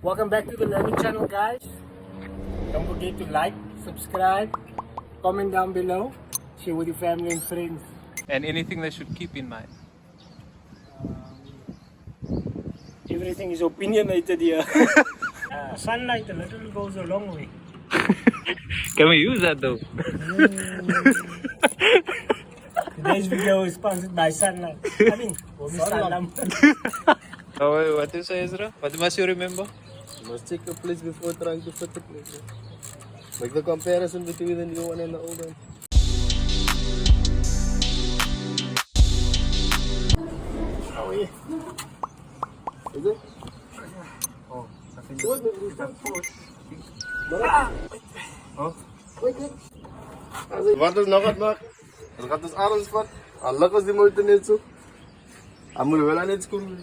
Welcome back to the learning channel, guys. Don't forget to like, subscribe, comment down below, share with your family and friends. And anything they should keep in mind. Everything is opinionated here. Sunlight a little goes a long way. Can we use that though? Today's video is sponsored by Sunlight. I mean, Salam. Oh, wait, what you say, Ezra? What must you remember? You must check a place before trying to fit the place. Make the comparison between the new one and the old one. Oh, yeah. Is it? Oh, What? Oh. Wat is nog wat nog? Het gaat dus arms van. Al lukt die moeite niet zo. Hij moet wel aan het schoen.